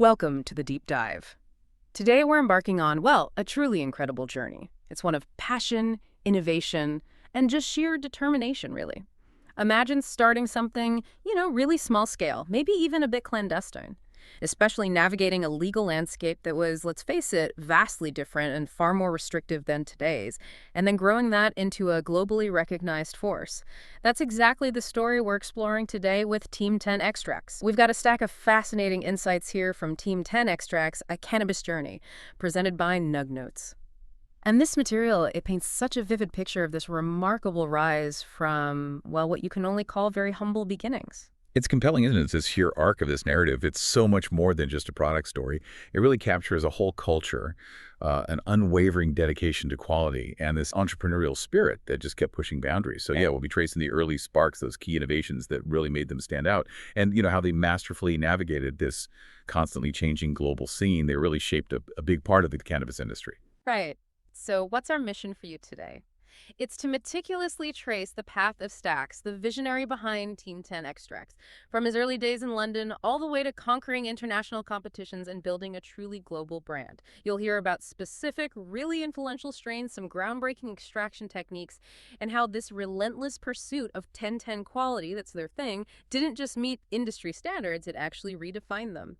Welcome to the Deep Dive. Today we're embarking on, well, a truly incredible journey. It's one of passion, innovation, and just sheer determination, really. Imagine starting something, really small scale, maybe even a bit clandestine, especially navigating a legal landscape that was, let's face it, vastly different and far more restrictive than today's, and then growing that into a globally recognized force. That's exactly the story we're exploring today with Team 10 Extracts. We've got a stack of fascinating insights here from Team 10 Extracts, a cannabis journey, presented by Nug Notes. And this material, it paints such a vivid picture of this remarkable rise from, well, what you can only call very humble beginnings. It's compelling, isn't it? It's this sheer arc of this narrative. It's so much more than just a product story. It really captures a whole culture, an unwavering dedication to quality, and this entrepreneurial spirit that just kept pushing boundaries. So yeah, we'll be tracing the early sparks, those key innovations that really made them stand out, and how they masterfully navigated this constantly changing global scene. They really shaped a big part of the cannabis industry. Right. So what's our mission for you today? It's to meticulously trace the path of Stax, the visionary behind Team 10 Extracts, from his early days in London all the way to conquering international competitions and building a truly global brand. You'll hear about specific, really influential strains, some groundbreaking extraction techniques, and how this relentless pursuit of 10-10 quality, that's their thing, didn't just meet industry standards, it actually redefined them.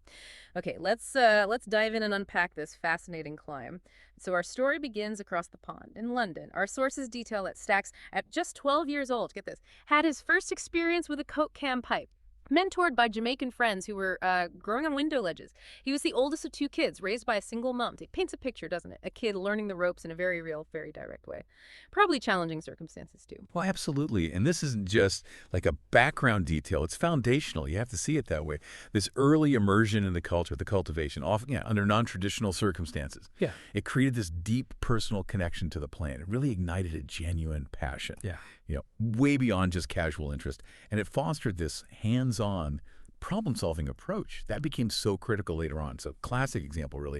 Okay, let's dive in and unpack this fascinating climb. So our story begins across the pond in London. Our sources detail that Stax, at just 12 years old, get this, had his first experience with a Coke can pipe. Mentored by Jamaican friends who were growing on window ledges. He was the oldest of two kids, raised by a single mom. It paints a picture, doesn't it? A kid learning the ropes in a very real, very direct way. Probably challenging circumstances, too. Well, absolutely. And this isn't just like a background detail. It's foundational. You have to see it that way. This early immersion in the culture, the cultivation, often under non-traditional circumstances. Yeah. It created this deep personal connection to the plant. It really ignited a genuine passion. Yeah. Way beyond just casual interest. And it fostered this hands-on problem-solving approach. That became so critical later on. So classic example, really,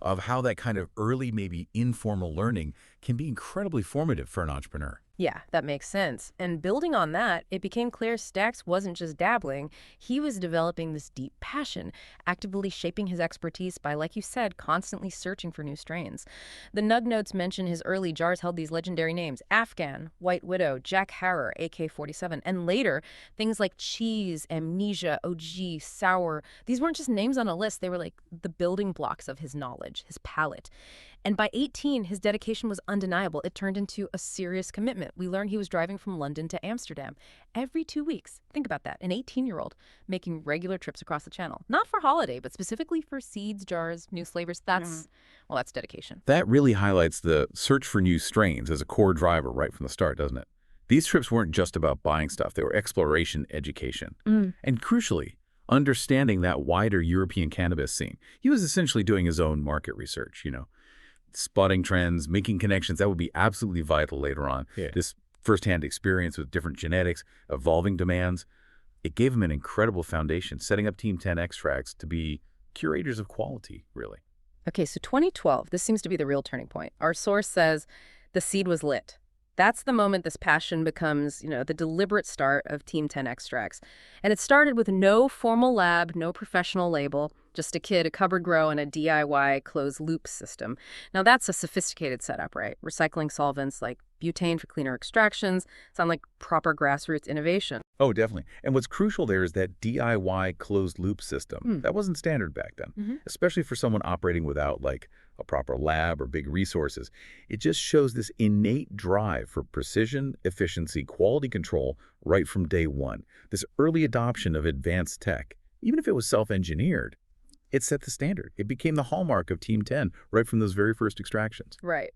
of how that kind of early, maybe informal learning can be incredibly formative for an entrepreneur. Yeah, that makes sense. And building on that, it became clear Stax wasn't just dabbling. He was developing this deep passion, actively shaping his expertise by, like you said, constantly searching for new strains. The Nug Notes mention his early jars held these legendary names: Afghan, White Widow, Jack Harrer, AK-47, and later, things like Cheese, Amnesia, OG, Sour. These weren't just names on a list. They were like the building blocks of his knowledge, his palate. And by 18, his dedication was undeniable. It turned into a serious commitment. We learned he was driving from London to Amsterdam every 2 weeks. Think about that, an 18-year-old making regular trips across the channel. Not for holiday, but specifically for seeds, jars, new flavors. That's dedication. That really highlights the search for new strains as a core driver right from the start, doesn't it? These trips weren't just about buying stuff. They were exploration, education. And crucially, understanding that wider European cannabis scene. He was essentially doing his own market research, spotting trends, making connections. That would be absolutely vital later on. Yeah. This firsthand experience with different genetics, evolving demands, it gave him an incredible foundation, setting up Team 10 Extracts to be curators of quality, really. Okay, so 2012, this seems to be the real turning point. Our source says the seed was lit. That's the moment this passion becomes, the deliberate start of Team 10 Extracts. And it started with no formal lab, no professional label, just a kid, a cupboard grow, and a DIY closed-loop system. Now, that's a sophisticated setup, right? Recycling solvents like butane for cleaner extractions sound like proper grassroots innovation. Oh, definitely. And what's crucial there is that DIY closed-loop system. That wasn't standard back then, especially for someone operating without, like, a proper lab or big resources. It just shows this innate drive for precision, efficiency, quality control right from day one. This early adoption of advanced tech, even if it was self-engineered, it set the standard. It became the hallmark of Team 10 right from those very first extractions. Right.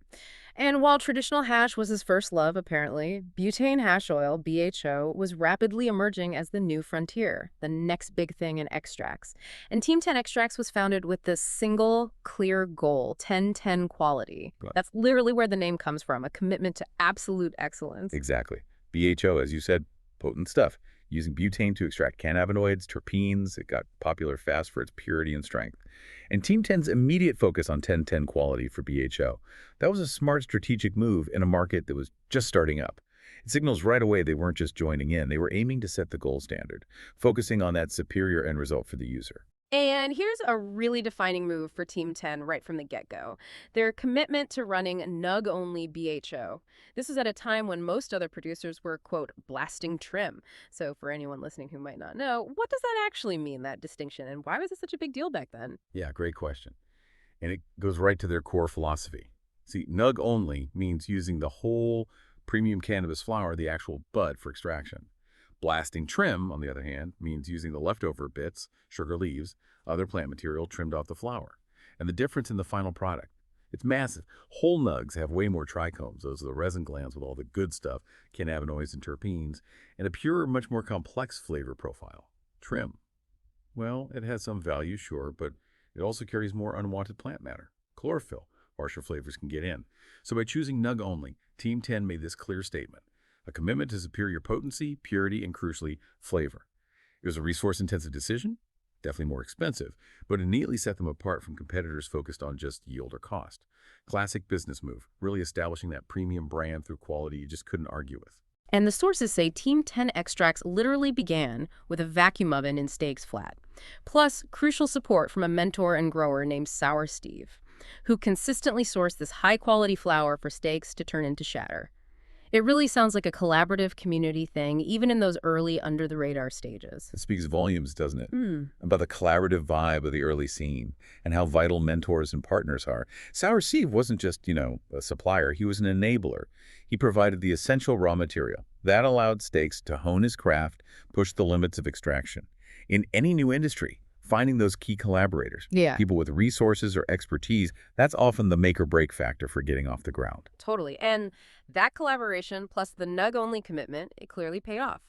And while traditional hash was his first love, apparently, butane hash oil, BHO, was rapidly emerging as the new frontier, the next big thing in extracts. And Team 10 Extracts was founded with this single, clear goal, 10-10 quality. Right. That's literally where the name comes from, a commitment to absolute excellence. Exactly. BHO, as you said, potent stuff. Using butane to extract cannabinoids, terpenes, it got popular fast for its purity and strength. And Team 10's immediate focus on 10-10 quality for BHO, that was a smart strategic move in a market that was just starting up. It signals right away they weren't just joining in, they were aiming to set the gold standard, focusing on that superior end result for the user. And here's a really defining move for Team 10 right from the get-go. Their commitment to running nug-only BHO. This was at a time when most other producers were, quote, blasting trim. So for anyone listening who might not know, what does that actually mean, that distinction? And why was it such a big deal back then? Yeah, great question. And it goes right to their core philosophy. See, nug only means using the whole premium cannabis flower, the actual bud, for extraction. Blasting trim, on the other hand, means using the leftover bits, sugar leaves, other plant material trimmed off the flower. And the difference in the final product, it's massive. Whole nugs have way more trichomes. Those are the resin glands with all the good stuff, cannabinoids and terpenes, and a pure, much more complex flavor profile. Trim, well, it has some value, sure, but it also carries more unwanted plant matter. Chlorophyll, harsher flavors can get in. So by choosing nug only, Team 10 made this clear statement: a commitment to superior potency, purity, and crucially, flavor. It was a resource-intensive decision, definitely more expensive, but it neatly set them apart from competitors focused on just yield or cost. Classic business move, really establishing that premium brand through quality you just couldn't argue with. And the sources say Team 10 Extracts literally began with a vacuum oven in Steig's flat, plus crucial support from a mentor and grower named Sour Steve, who consistently sourced this high-quality flower for steaks to turn into shatter. It really sounds like a collaborative community thing, even in those early under-the-radar stages. It speaks volumes, doesn't it? About the collaborative vibe of the early scene and how vital mentors and partners are. Sour Steve wasn't just, a supplier. He was an enabler. He provided the essential raw material. That allowed Stakes to hone his craft, push the limits of extraction. In any new industry, finding those key collaborators, people with resources or expertise, that's often the make or break factor for getting off the ground. Totally. And that collaboration plus the nug-only commitment, it clearly paid off.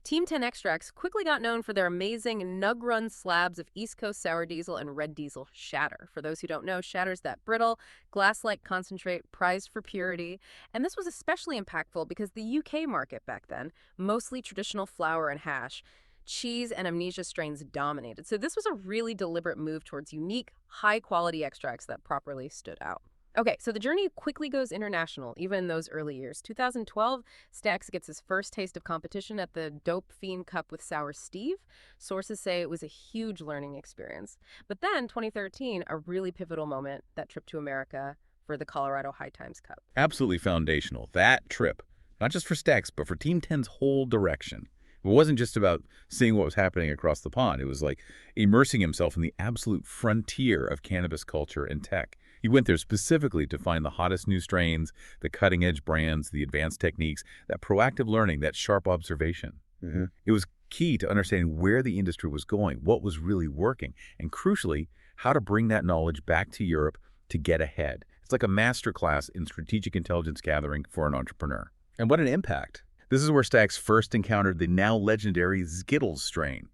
Team 10 Extracts quickly got known for their amazing nug-run slabs of East Coast sour diesel and red diesel shatter. For those who don't know, shatter's that brittle, glass-like concentrate prized for purity. And this was especially impactful because the UK market back then, mostly traditional flour and hash, cheese and amnesia strains dominated. So this was a really deliberate move towards unique, high-quality extracts that properly stood out. Okay, so the journey quickly goes international, even in those early years. 2012, Stax gets his first taste of competition at the Dopefiend Cup with Sour Steve. Sources say it was a huge learning experience. But then, 2013, a really pivotal moment, that trip to America for the Colorado High Times Cup. Absolutely foundational. That trip, not just for Stax, but for Team 10's whole direction. It wasn't just about seeing what was happening across the pond. It was like immersing himself in the absolute frontier of cannabis culture and tech. He went there specifically to find the hottest new strains, the cutting-edge brands, the advanced techniques, that proactive learning, that sharp observation. It was key to understanding where the industry was going, what was really working, and crucially, how to bring that knowledge back to Europe to get ahead. It's like a masterclass in strategic intelligence gathering for an entrepreneur. And what an impact. This is where Stax first encountered the now legendary Skittles strain.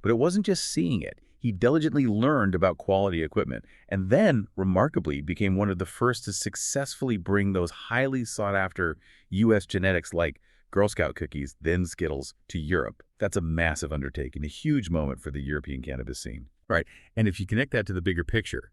But it wasn't just seeing it. He diligently learned about quality equipment and then, remarkably, became one of the first to successfully bring those highly sought-after U.S. genetics like Girl Scout cookies, then Skittles, to Europe. That's a massive undertaking, a huge moment for the European cannabis scene. Right, and if you connect that to the bigger picture,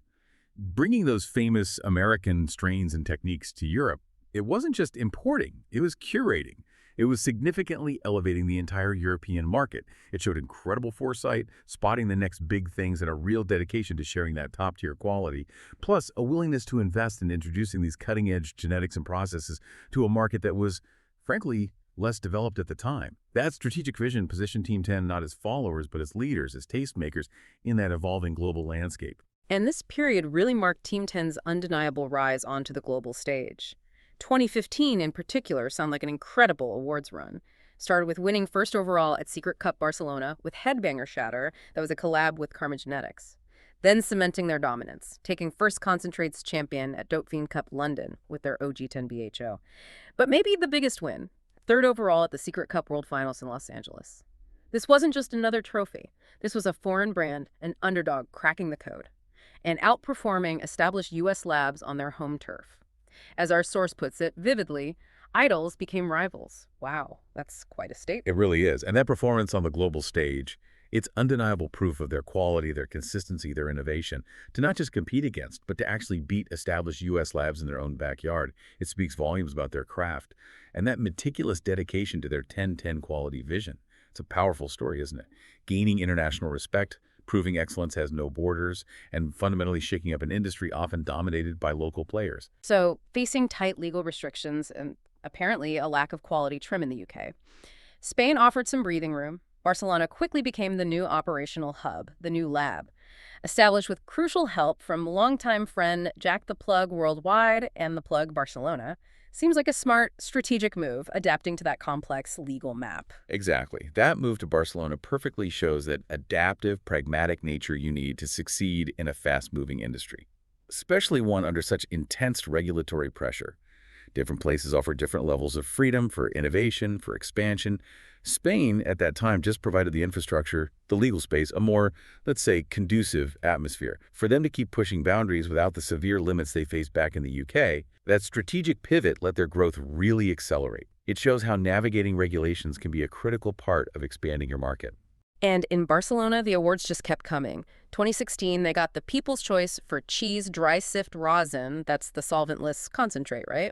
bringing those famous American strains and techniques to Europe, it wasn't just importing, it was curating. It was significantly elevating the entire European market. It showed incredible foresight, spotting the next big things, and a real dedication to sharing that top-tier quality, plus a willingness to invest in introducing these cutting-edge genetics and processes to a market that was, frankly, less developed at the time. That strategic vision positioned Team 10 not as followers, but as leaders, as tastemakers in that evolving global landscape. And this period really marked Team 10's undeniable rise onto the global stage. 2015 in particular sound like an incredible awards run. Started with winning first overall at Secret Cup Barcelona with Headbanger Shatter that was a collab with Karma Genetics. Then cementing their dominance, taking first concentrates champion at Dopefiend Cup London with their OG10 BHO. But maybe the biggest win, third overall at the Secret Cup World Finals in Los Angeles. This wasn't just another trophy. This was a foreign brand, an underdog cracking the code, and outperforming established U.S. labs on their home turf. As our source puts it vividly, idols became rivals. Wow, that's quite a statement. It really is. And that performance on the global stage, it's undeniable proof of their quality, their consistency, their innovation, to not just compete against, but to actually beat established U.S. labs in their own backyard. It speaks volumes about their craft and that meticulous dedication to their 10-10 quality vision. It's a powerful story, isn't it? Gaining international respect, proving excellence has no borders and fundamentally shaking up an industry often dominated by local players. So, facing tight legal restrictions and apparently a lack of quality trim in the UK, Spain offered some breathing room. Barcelona quickly became the new operational hub, the new lab, established with crucial help from longtime friend Jack the Plug Worldwide and the Plug Barcelona. Seems like a smart, strategic move, adapting to that complex legal map. Exactly. That move to Barcelona perfectly shows that adaptive, pragmatic nature you need to succeed in a fast-moving industry, especially one under such intense regulatory pressure. Different places offer different levels of freedom for innovation, for expansion. Spain, at that time, just provided the infrastructure, the legal space, a more, let's say, conducive atmosphere. For them to keep pushing boundaries without the severe limits they faced back in the UK, that strategic pivot let their growth really accelerate. It shows how navigating regulations can be a critical part of expanding your market. And in Barcelona, the awards just kept coming. 2016, they got the People's Choice for Cheese Dry Sift Rosin. That's the solventless concentrate, right?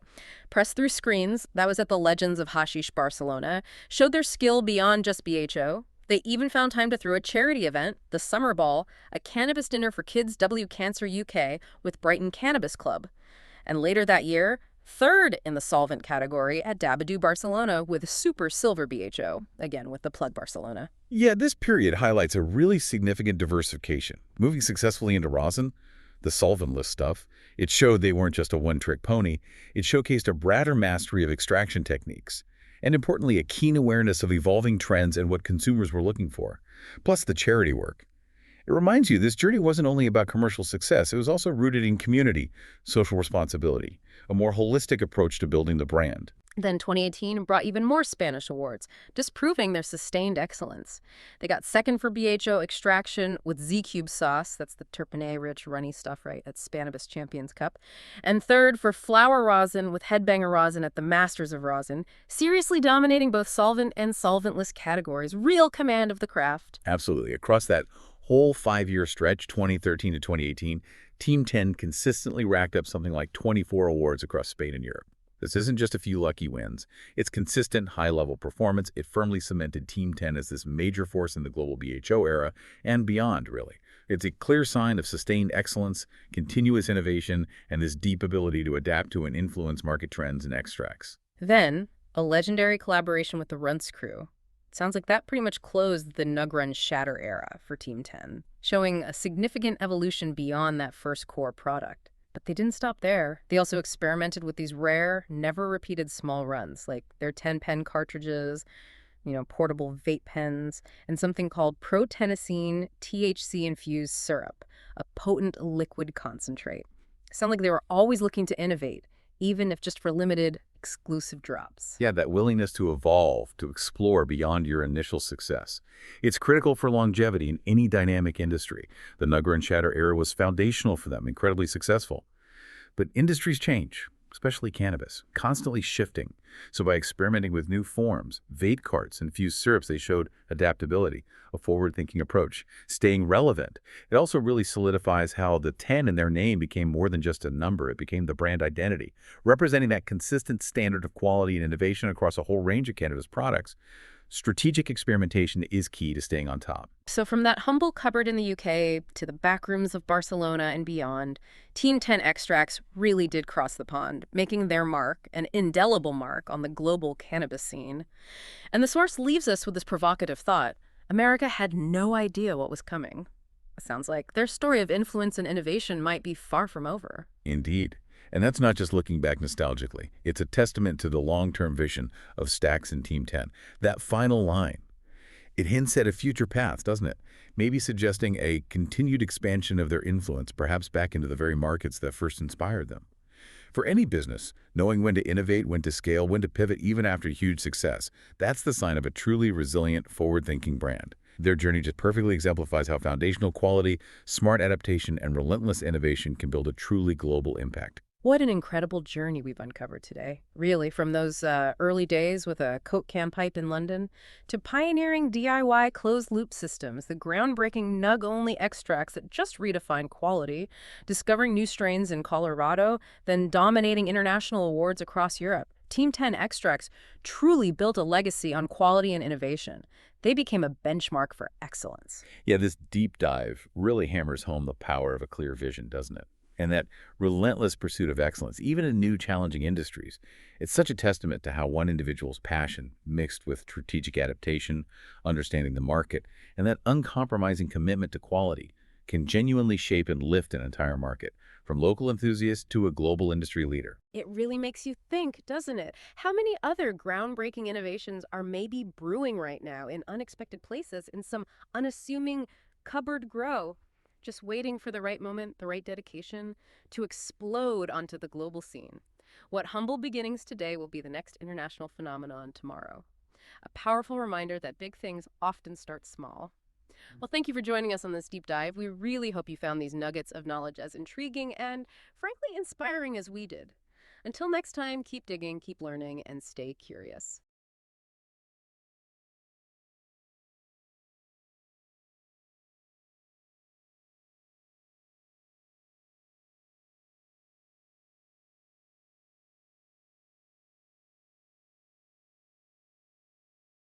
Pressed through screens, that was at the Legends of Hashish Barcelona, showed their skill beyond just BHO. They even found time to throw a charity event, the Summer Ball, a cannabis dinner for kids W Cancer UK with Brighton Cannabis Club. And later that year, third in the solvent category at Dab-A-Doo Barcelona with Super Silver BHO, again with the Plug Barcelona. Yeah, this period highlights a really significant diversification. Moving successfully into rosin, the solventless stuff, it showed they weren't just a one-trick pony. It showcased a broader mastery of extraction techniques, and importantly, a keen awareness of evolving trends and what consumers were looking for, plus the charity work. It reminds you this journey wasn't only about commercial success, it was also rooted in community, social responsibility, a more holistic approach to building the brand. Then 2018 brought even more Spanish awards, disproving their sustained excellence. They got second for BHO extraction with Z-Cube sauce, that's the terpene-rich runny stuff, right, at Spannabis Champions Cup, and third for flower rosin with headbanger rosin at the Masters of Rosin, seriously dominating both solvent and solventless categories. Real command of the craft. Absolutely. Across that whole 5-year stretch, 2013 to 2018, Team 10 consistently racked up something like 24 awards across Spain and Europe. This isn't just a few lucky wins. It's consistent, high-level performance. It firmly cemented Team 10 as this major force in the global BHO era and beyond, really. It's a clear sign of sustained excellence, continuous innovation, and this deep ability to adapt to and influence market trends and extracts. Then, a legendary collaboration with the Runts crew. Sounds like that pretty much closed the nug-run shatter era for Team 10, showing a significant evolution beyond that first core product. But they didn't stop there. They also experimented with these rare, never-repeated small runs, like their 10-pen cartridges, portable vape pens, and something called pro-tennessine THC-infused syrup, a potent liquid concentrate. Sound like they were always looking to innovate, even if just for limited, exclusive drops. Yeah, that willingness to evolve, to explore beyond your initial success. It's critical for longevity in any dynamic industry. The nug-run shatter era was foundational for them, incredibly successful. But industries change, especially cannabis, constantly shifting. So by experimenting with new forms, vape carts, infused syrups, they showed adaptability, a forward-thinking approach, staying relevant. It also really solidifies how the 10 in their name became more than just a number. It became the brand identity, representing that consistent standard of quality and innovation across a whole range of cannabis products. Strategic experimentation is key to staying on top. So from that humble cupboard in the UK to the back rooms of Barcelona and beyond, Team 10 Extracts really did cross the pond, making their mark, an indelible mark, on the global cannabis scene. And the source leaves us with this provocative thought. America had no idea what was coming. It sounds like their story of influence and innovation might be far from over. Indeed. And that's not just looking back nostalgically. It's a testament to the long-term vision of Stax and Team 10. That final line, it hints at a future path, doesn't it? Maybe suggesting a continued expansion of their influence, perhaps back into the very markets that first inspired them. For any business, knowing when to innovate, when to scale, when to pivot even after huge success, that's the sign of a truly resilient, forward-thinking brand. Their journey just perfectly exemplifies how foundational quality, smart adaptation, and relentless innovation can build a truly global impact. What an incredible journey we've uncovered today. Really, from those early days with a Coke can pipe in London to pioneering DIY closed-loop systems, the groundbreaking nug-only extracts that just redefine quality, discovering new strains in Colorado, then dominating international awards across Europe. Team 10 Extracts truly built a legacy on quality and innovation. They became a benchmark for excellence. Yeah, this deep dive really hammers home the power of a clear vision, doesn't it? And that relentless pursuit of excellence, even in new challenging industries. It's such a testament to how one individual's passion, mixed with strategic adaptation, understanding the market, and that uncompromising commitment to quality, can genuinely shape and lift an entire market, from local enthusiasts to a global industry leader. It really makes you think, doesn't it? How many other groundbreaking innovations are maybe brewing right now in unexpected places in some unassuming cupboard grow, just waiting for the right moment, the right dedication to explode onto the global scene? What humble beginnings today will be the next international phenomenon tomorrow. A powerful reminder that big things often start small. Well, thank you for joining us on this deep dive. We really hope you found these nuggets of knowledge as intriguing and, frankly, inspiring as we did. Until next time, keep digging, keep learning, and stay curious.